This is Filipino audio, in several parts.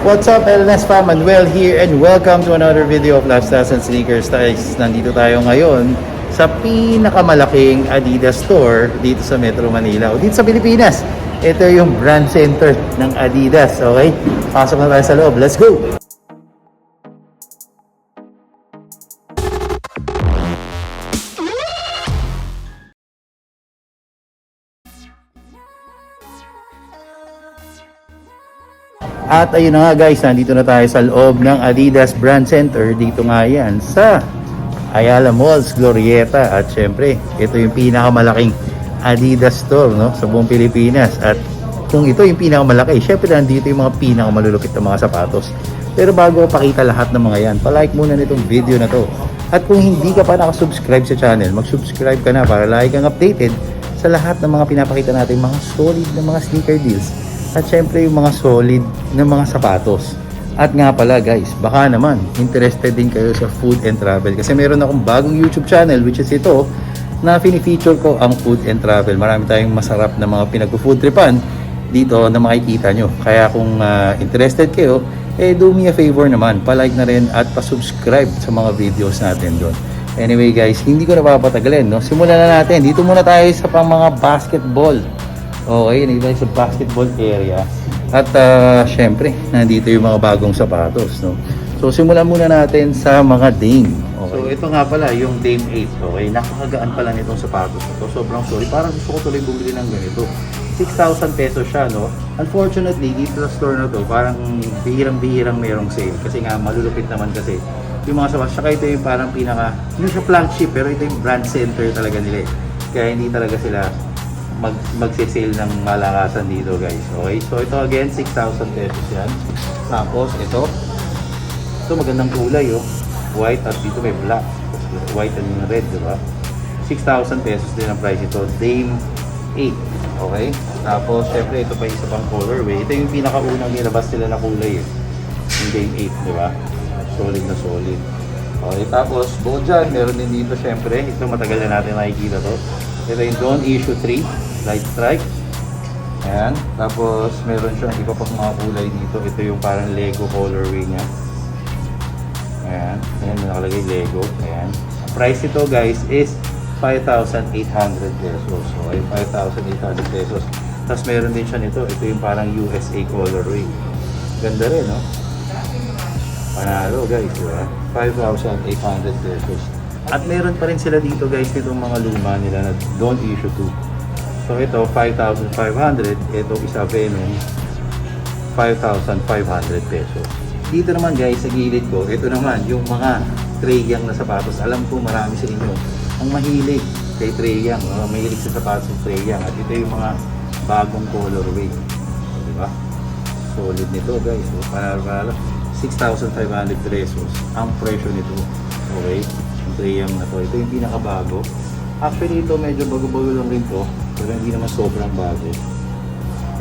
What's up, LNS fam? Manuel here and welcome to another video of Lifestyles and Sneakers. Guys, nandito tayo ngayon sa pinakamalaking Adidas store dito sa Metro Manila o dito sa Pilipinas. Ito yung brand center ng Adidas, okay? Pasok na tayo sa loob. Let's go! At ayun na nga guys, nandito na tayo sa loob ng Adidas Brand Center. Dito nga yan sa Ayala Malls, Glorieta. At syempre, ito yung pinakamalaking Adidas store, no, sa buong Pilipinas. At kung ito yung pinakamalaki, syempre nandito yung mga pinakamalulupit na mga sapatos. Pero bago pakita lahat ng mga yan, palike muna nitong video na to. At kung hindi ka pa nakasubscribe sa channel, mag-subscribe ka na para lagi kang updated sa lahat ng mga pinapakita natin, mga solid na mga sneaker deals. At syempre yung mga solid na mga sapatos. At nga pala guys, baka naman interested din kayo sa food and travel. Kasi meron akong bagong YouTube channel which is ito, na fini-feature ko ang food and travel. Marami tayong masarap na mga pinag-food tripan dito na makikita nyo. Kaya kung interested kayo, do me a favor naman, palike na rin at pa-subscribe sa mga videos natin doon. Anyway guys, hindi ko na papatagalin, no? Simulan na natin. Dito muna tayo sa pang mga basketball. Okay, nandito tayo sa basketball area. At syempre, nandito yung mga bagong sapatos, no? So, simulan muna natin sa mga Dame. Okay. So, ito nga pala, yung Dame 8. Okay, nakakagaan pala nitong sapatos na to. Sobrang sorry. Parang gusto ko tuloy bumili ng ganito. 6,000 pesos siya, no? Unfortunately, dito sa store na to, parang bihirang-bihirang merong sale. Kasi nga, malulupit naman kasi yung mga sapatos. Saka ito yung parang pinaka, hindi siya flagship, pero ito yung brand center talaga nila. Kaya hindi talaga sila magse-sale ng malakasan dito guys. Okay, so ito again 6,000 pesos yan. Tapos ito magandang kulay, oh, white at dito may black, white and red, diba? 6,000 pesos din ang price ito. Dame 8. Okay, tapos syempre ito pa isa pang colorway. Ito yung pinakaunang nilabas nila na kulay, yung Dame 8, diba? Solid na solid. Okay, tapos bukod dyan, meron din dito syempre, ito matagal na natin nakikita to. Ito yung Dawn Issue 3 light stripe. Ayan. Tapos meron siyang iba pang mga kulay dito. Ito yung parang Lego colorway niya. Ayan. Ayan, nakalagay Lego. Ayan. Ang price ito guys is 5,800 pesos. Okay, 5,800 pesos. Tapos meron din siya nito. Ito yung parang USA colorway. Ganda rin, no? Panalo guys, diba? 5,800 pesos. At meron pa rin sila dito guys, itong mga luma nila na Dawn Issue 2. So ito 5,500, ito isa Venom 5,500 pesos. Dito naman guys sa gilid ko, ito naman yung mga Trae Young na sapatos. Alam ko marami sa inyo ang mahilig kay Trae Young, mahilig sa sapatos ng Trae Young. At ito yung mga bagong colorway, diba? Solid nito guys, so, para 6,500 pesos ang presyo nito. Okay, yung Trae Young na to, ito yung pinakabago. Actually ito medyo bago-bago lang rin to, pero hindi naman sobrang bago.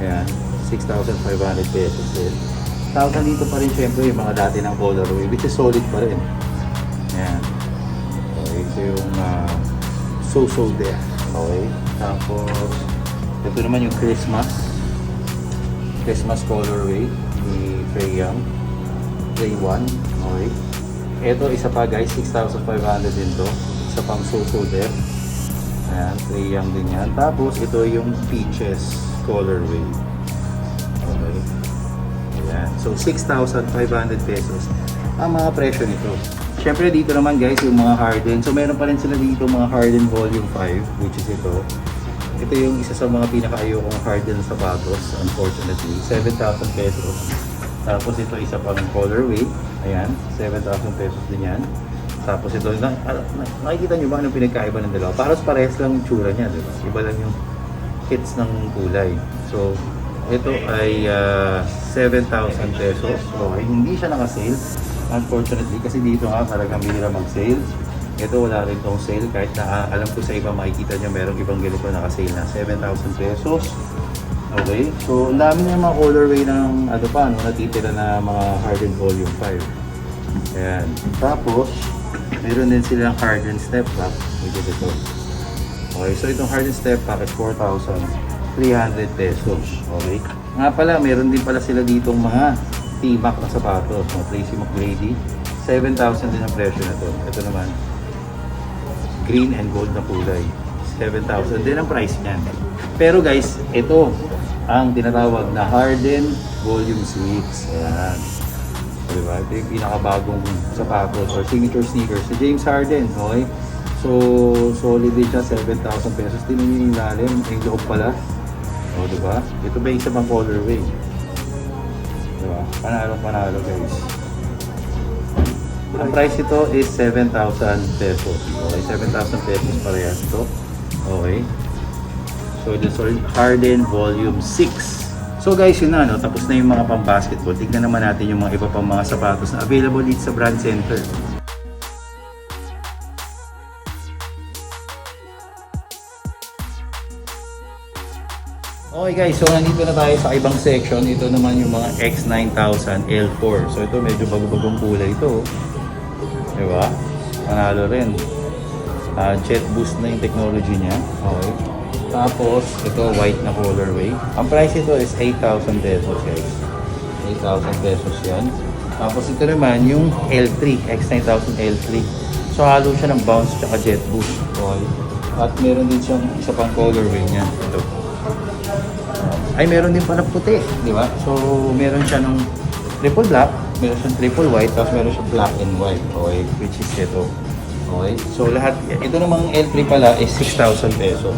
Ayan, 6,500 pesos din. Tawag dito pa rin syempre yung mga dati ng colorway, which is solid pa rin. Ayan. Okay, ito yung so there. Okay, tapos ito naman yung Christmas colorway ni Trae Young, Trae 1. Okay, ito isa pa guys, 6,500 din to. Isa pang so there. Ayan, Trae Young din yan. Tapos ito yung Peaches colorway. Okay. Ayan. So 6,500 pesos ang mga presyo nito. Syempre dito naman guys yung mga Harden. So meron pa rin sila dito mga Harden Volume 5, which is ito. Ito yung isa sa mga pinaka-ayokong Harden sapatos, unfortunately. 7,000 pesos. Tapos ito isa pang colorway. Ayan, 7,000 pesos din yan. Tapos ito, nakikita nyo ba anong pinagkaiba ng dalawa? Parehas lang yung tsura niya, diba? Iba lang yung hits ng kulay. So, ito ay 7,000 pesos. Okay, hindi siya naka-sale. Unfortunately, kasi dito nga talagang bihira mag-sale. Ito wala rin tong sale. Kahit na alam ko sa iba makikita nyo, merong ibang ganito naka-sale na 7,000 pesos. Okay, so ang dami na mga colorway ng ano pa, natitira na mga Harden Volume 5. Ayan. Tapos, meron din silang Harden Step Pack, which is ito. Okay, so itong Harden Step Pack is 4,300 pesos. Okay. Nga pala, meron din pala sila ditong mga T-Mac na sapatos, no? Tracy McGrady. 7,000 din ang presyo na to. Ito naman, green and gold na kulay. 7,000 din ang price niyan. Pero guys, ito ang tinatawag na Harden Volume 6. Ayan. Diba? Ito yung pinakabagong sapatos or signature sneakers si James Harden. Okay? So, solid din siya, 7,000 pesos. Tingnan nyo yung lalim, yung loob pala. O, diba? Ito ba yung isa pang colorway? Diba? Panalo guys. Ang price ito is 7,000 pesos. Okay, 7,000 pesos parehas ito. Okay. So, this is Harden Volume 6. So guys, yun na, no? Tapos na yung mga pang-basketball. Tignan naman natin yung mga iba pang mga sapatos na available dito sa Brand Center. Okay guys, so nandito na tayo sa ibang section. Ito naman yung mga X9000 L4. So ito medyo bago-bagong kulay ito. Diba? Panalo rin. Jet boost na yung technology niya. Okay. Tapos, ito white na colorway. Ang price ito is 8,000 pesos guys. 8,000 pesos yan. Tapos ito naman yung L3, X9000 L3. So halo siya ng bounce tsaka jet boost. Okay. At meron din siyang isa pang colorway niya. Ito. Ay, meron din pala puti, di ba? So, meron siya ng triple black, meron siyang triple white, tapos meron siyang black and white. Okay, which is ito. Okay, so lahat, ito namang L3 pala is 6,000 pesos.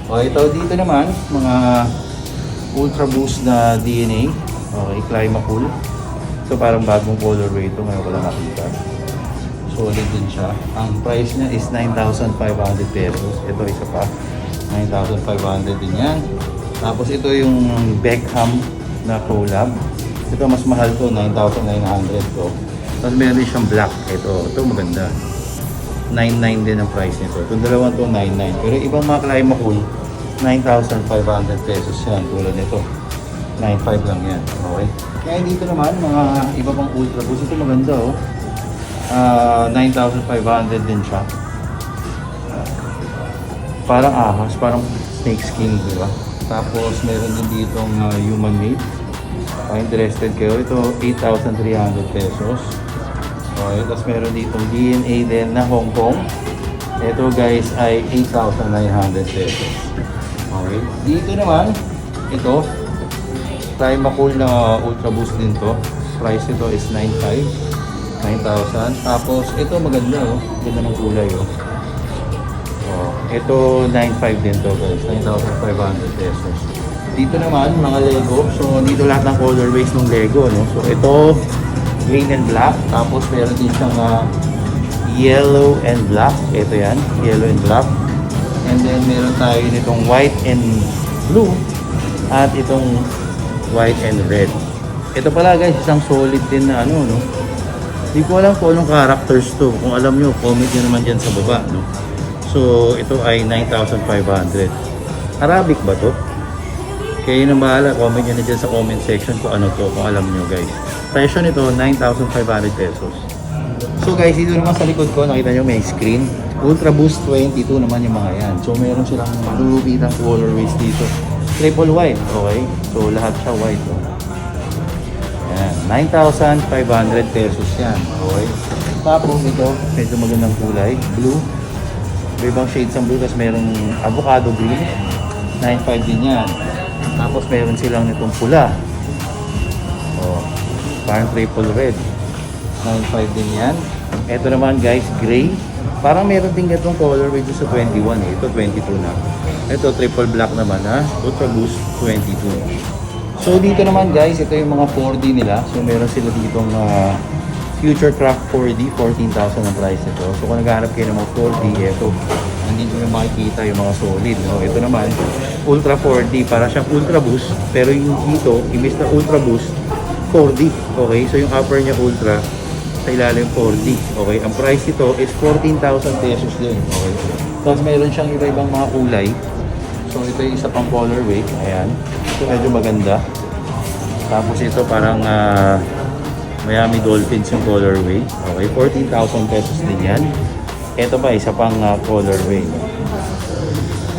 Okay, ito dito naman, mga Ultra Boost na DNA. Okay, Climacool. So, parang bagong colorway ito, ngayon ko lang nakita. Solid din siya. Ang price niya is 9,500 pesos. Ito, isa pa. 9,500 din yan. Tapos ito yung Beckham na collab. Ito mas mahal to, 9,900 to. Tapos meron din siyang black. Ito maganda. 9,900 din ang price nito. Itong dalawang to, 9,900. Pero ibang mga Climacool, 9,500 pesos yan. Tulad nito. 9,500 lang yan. Okay. Kaya dito naman, mga iba pang Ultra Boost. Ito maganda oh. 9,500 din siya. Parang ahas, parang snake skin, di ba? Tapos meron din ditong human made. Interested kayo, ito 8,300 pesos. Okay, tapos meron ditong DNA din na Hong Kong. Ito guys ay 8,900 pesos. Okay, dito naman, ito Climacool na Ultra Boost din to. Price ito is 9,000. Tapos ito maganda oh, ganda ng kulay oh. Ito 9,500 din to guys, 9,500 pesos. Dito naman mga Lego, so dito lahat ng colorways ng Lego, no? So ito green and black, tapos meron din siyang yellow and black. Ito yan, yellow and black. And then meron tayo nitong white and blue at itong white and red. Ito pala guys, isang solid din na ano, no? Hindi ko alam kung anong characters to. Kung alam nyo, comment nyo naman dyan sa baba, no? So, ito ay 9,500. Arabic ba to? Kayo na bahala, comment nyo na dyan sa comment section kung ano to, kung alam nyo guys. Presyo nito, 9,500 pesos. So guys, dito naman sa likod ko, nakita nyo may screen. Ultra Boost 22 naman yung mga yan. So, meron silang lulubitang colorways dito. Triple white, okay? So, lahat siya white, oh. Ayan, 9,500 pesos yan, okay? Tapos ito, medyo magandang kulay, blue. May ibang shades ng blue, tapos merong avocado green. 9,500 din yan. Tapos meron silang nitong pula. Oh, parang triple red. 9,500 din yan. Ito naman guys, gray. Parang meron din itong colorway sa 21 eh. Ito 22 na. Ito triple black naman ha. Ultra Boost 22. So dito naman guys, ito yung mga 4D nila. So meron sila ditong Future Craft 4D, 14,000 ang price nito. So kung naghahanap kayo ng mga 4D, ito. Nandito nyo makikita yung mga solid. No? Ito naman, Ultra 4D, para siyang Ultra Boost. Pero yung dito, imbis na Ultra Boost, 4D. Okay, so yung upper niya Ultra, sa ilalim 4D. Okay, ang price ito is 14,000 pesos din. Okay, tapos meron siyang iba-ibang mga kulay. So ito yung isa pang colorway. Ayan, ito medyo maganda. Tapos ito parang Miami Dolphins yung colorway. Okay, 14,000 pesos din yan. Ito pa, isa pang colorway.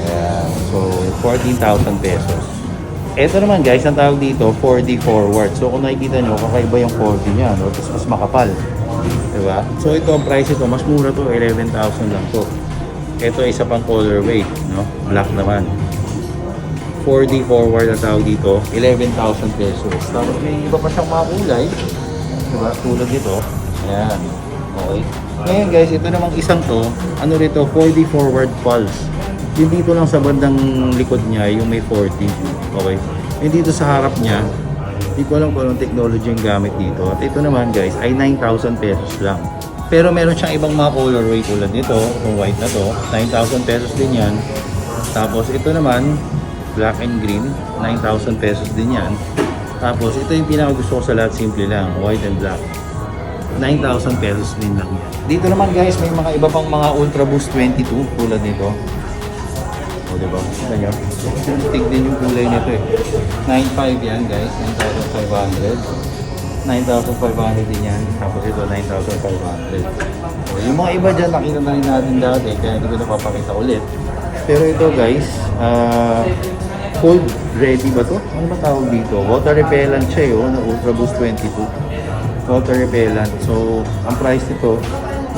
Ayan, so 14,000 pesos. Ito naman guys, ang tawag dito, 4D forward. So kung nakikita nyo, kakaiba yung 4D niya, no? Tapos mas makapal. Diba? So ito, ang price ito, mas mura to, 11,000 lang to. Ito isa pang colorway, no? Black naman. 4D forward ang tawag dito, 11,000 pesos. Tapos may iba pa siyang mga kulay. Diba? Tulad nito. Ayan. Okay. Ngayon guys, ito namang isang to, ano rito, 4D forward pulse. Yung dito lang sa bandang likod niya, yung may 4D. Okay. Yung dito sa harap niya, hindi ko alam kung anong technology yung gamit dito. At ito naman guys, ay 9,000 pesos lang. Pero meron siyang ibang mga colorway tulad nito, yung white na to, 9,000 pesos din yan. Tapos ito naman, black and green, 9,000 pesos din yan. Tapos ito yung pinaka gusto ko sa lahat, simple lang, white and black. 9,000 pesos din lang yan. Dito naman guys, may mga iba pang mga Ultra Boost 22 tulad nito. O diba? Kita nyo? Stick din yung kulay nito eh. 9,500 yan guys, 9,500. 9,500 din yan. Tapos ito, 9,500. So, yung mga iba dyan, nakita na rin natin dati, kaya hindi ko napapakita ulit. Pero ito guys, cold ready ba to? Ano ba tawag dito? Water repellent siya yun, Ultra Boost 22. Water repellent. So, ang price nito,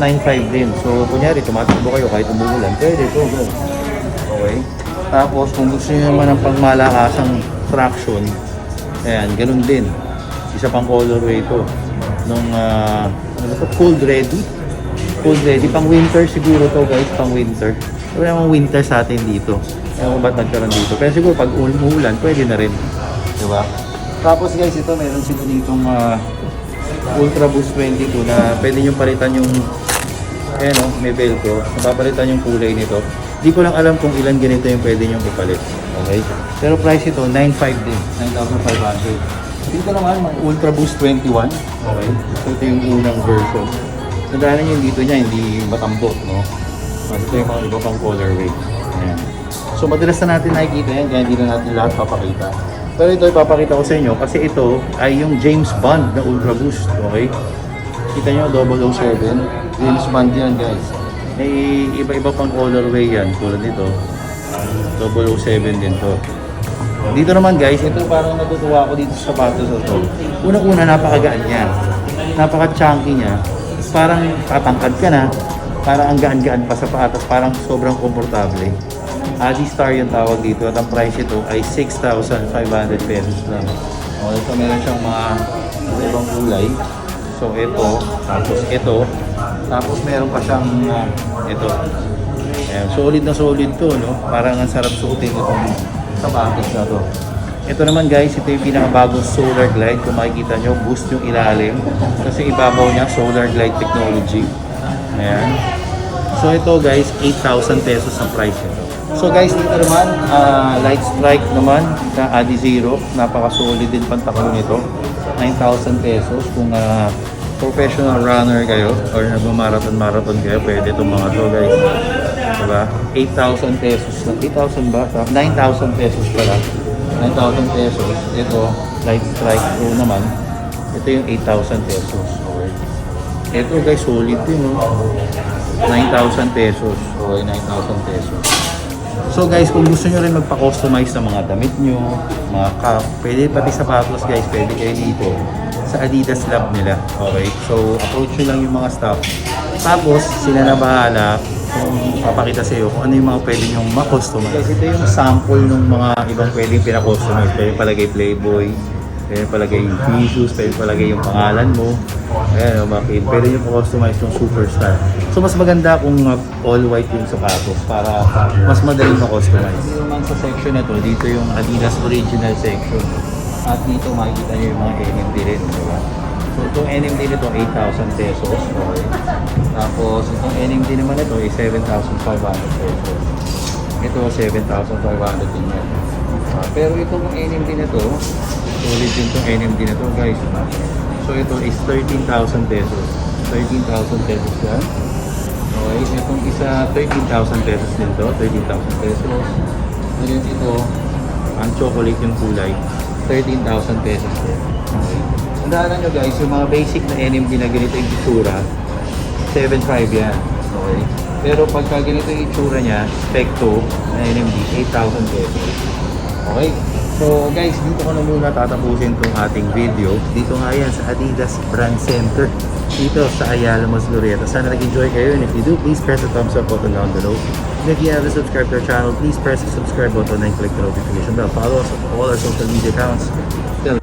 9,500 din. So, kunyari, tumatakbo kayo kahit umuulan, pwede ito. Okay? Tapos, kung gusto nyo naman ng pangmalakasang traction, ayan, ganun din. Isa pang colorway ito. Nung, ano ba ito? Cold ready. Cold ready. Pang winter siguro to guys, pang winter. Wala namang winter sa atin dito. Ewan ko ba't nagkaroon dito. Pero siguro pag umuulan, pwede na rin. Diba? Tapos guys, ito meron sila ditong Ultra Boost 22 na pwede nyo palitan yung ayan o, may velcro. Napapalitan yung kulay nito. Di ko lang alam kung ilan ganito yung pwede nyo ipalit. Okay? Pero price ito, 9,500 din. 9,500. Dito naman, may Ultra Boost 21. Okay? So ito yung unang version. Nandaanan yung dito niya, hindi matambok, no? Ito yung mga iba pang colorway. Ayan. So madalas na natin nakikita yan, kaya hindi na natin lahat papakita. Pero ito ipapakita ko sa inyo kasi ito ay yung James Bond na Ultra Boost. Okay? Kita nyo, 007. James Bond yan guys. May iba-iba pang colorway yan. Tulad nito. 007 din to. Dito naman guys, ito parang natutuwa ako dito sa sapatos na to. Unang-una, napakagaan niya. Napaka-chunky niya. Parang tatangkad ka na. Parang ang gaan-gaan pa sa patas. Parang sobrang komportable. Adistar yung tawag dito at ang price ito ay 6,500 pesos lang. Okay, so meron siyang mga ibang kulay. So ito, tapos ito, tapos meron pa siyang ito. Ayan, solid na solid to, no? Parang ang sarap suotin itong sapatos na to. Ito naman guys, ito yung pinakabagong Solar Glide. Kung makikita nyo, boost yung ilalim. Kasi ibabaw niya, Solar Glide technology. Ayan. So ito guys, 8,000 pesos ang price nito. So guys, dito naman, Light Strike naman, sa Adizero. Napaka-solid din pantakbo nito. 9,000 pesos. Kung professional runner kayo or nagmamarathon kayo, pwede itong mga to guys. Diba? 8,000 pesos. 8,000 ba? 9,000 pesos pala. 9,000 pesos. Ito, Light Strike Pro naman. Ito yung 8,000 pesos. Okay. Ito guys, solid din. No? 9,000 pesos. Okay, 9,000 pesos. So guys, kung gusto nyo rin magpa-customize ng mga damit nyo, mga cap, pwede pati sapatos guys, pwede kayo dito sa Adidas Lab nila. Okay, so approach nyo lang yung mga staff. Tapos sila na bahala kung papakita sa iyo kung ano yung mga pwede nyo ma-customize. Guys, ito yung sample ng mga ibang pwedeng pina-customize. Pwede palagay Playboy, pwede palagay yung Jesus, pwede palagay yung pangalan mo. Ayan, makikita. Pwede nyo pa-customize yung Superstar. So mas maganda kung all white yung sapatos para mas madaling ma-customize. Dito naman sa section na to, dito yung Adidas Original section. At dito makikita nyo yung mga NMD rin. Diba? So itong NMD nito, 8,000 pesos. Okay. Tapos itong NMD naman ito ay 7,500 pesos. Ito, 7,500 din yan. Pero itong NMD na to, solid din itong NMD na to guys. So ito is 13,000 pesos. 13,000 pesos yan. Okay, itong isa 13,000 pesos din to. 13,000 pesos. Ngayon ito, ang chocolate yung kulay. 13,000 pesos din. Okay. Tandaan nyo guys, yung mga basic na NMD na ganito yung itsura, 7,500 yan. Okay. Pero pagka ganito yung itsura niya, Spec 2 na NMD, 8,000 pesos. Okay. So So guys, dito ko na muna tatapusin itong ating video. Dito nga yan sa Adidas Brand Center. Dito sa Ayala Malls Glorieta. Sana nag-enjoy kayo. And if you do, please press the thumbs up button down below. And if you haven't subscribed to our channel, please press the subscribe button and click the notification bell. Follow us on all our social media accounts. Till